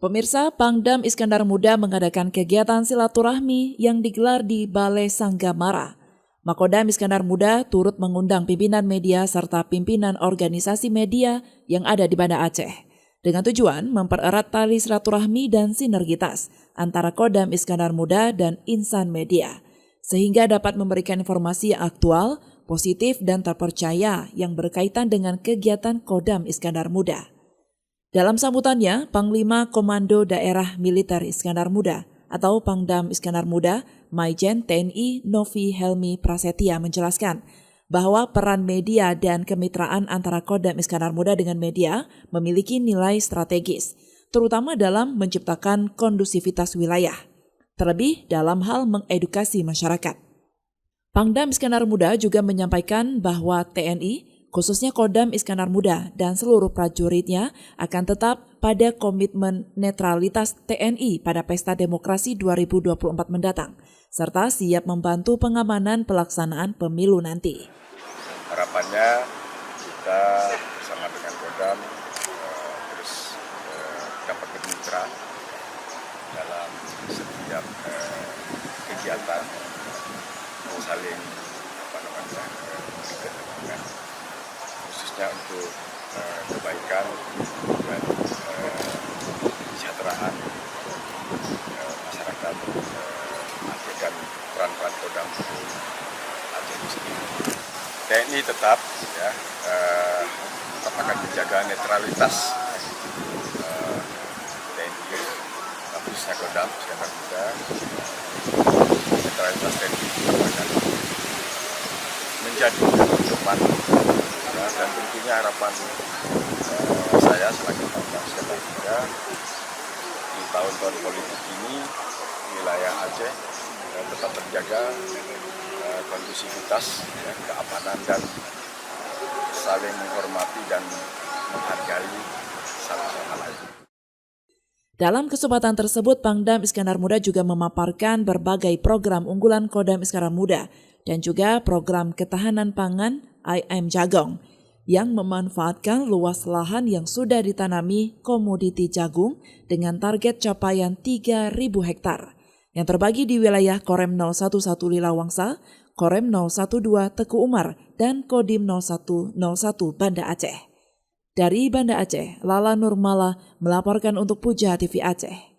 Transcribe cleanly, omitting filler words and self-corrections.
Pemirsa, Pangdam Iskandar Muda mengadakan kegiatan silaturahmi yang digelar di Balai Sanggamara. Makodam Iskandar Muda turut mengundang pimpinan media serta pimpinan organisasi media yang ada di Banda Aceh, dengan tujuan mempererat tali silaturahmi dan sinergitas antara Kodam Iskandar Muda dan insan media, sehingga dapat memberikan informasi yang aktual, positif, dan terpercaya yang berkaitan dengan kegiatan Kodam Iskandar Muda. Dalam sambutannya, Panglima Komando Daerah Militer Iskandar Muda atau Pangdam Iskandar Muda, Maijen TNI Novi Helmi Prasetya menjelaskan bahwa peran media dan kemitraan antara Kodam Iskandar Muda dengan media memiliki nilai strategis, terutama dalam menciptakan kondusivitas wilayah, terlebih dalam hal mengedukasi masyarakat. Pangdam Iskandar Muda juga menyampaikan bahwa TNI, khususnya Kodam Iskandar Muda dan seluruh prajuritnya akan tetap pada komitmen netralitas TNI pada Pesta Demokrasi 2024 mendatang, serta siap membantu pengamanan pelaksanaan pemilu nanti. Harapannya kita bersama dengan Kodam terus dapat bermitra dalam setiap kegiatan, saling khususnya untuk kebaikan dan kesejahteraan masyarakat Aceh dan peran-peran Kodam Aceh di sini. TNI tetap akan menjaga netralitas TNI, khususnya Kodam Iskandar Muda. Netralitas TNI akan menjadi pedoman. Dan tentunya harapan saya selaku Pangdam Iskandar Muda di tahun-tahun politik ini wilayah Aceh tetap terjaga kondusivitas, keamanan dan saling menghormati dan menghargai satu sama lain. Dalam kesempatan tersebut, Pangdam Iskandar Muda juga memaparkan berbagai program unggulan Kodam Iskandar Muda dan juga program ketahanan pangan IM Jagong yang memanfaatkan luas lahan yang sudah ditanami komoditi jagung dengan target capaian 3.000 hektar yang terbagi di wilayah Korem 011 Lilawangsa, Korem 012 Teku Umar, dan Kodim 0101 Banda Aceh. Dari Banda Aceh, Lala Nurmala melaporkan untuk Puja TV Aceh.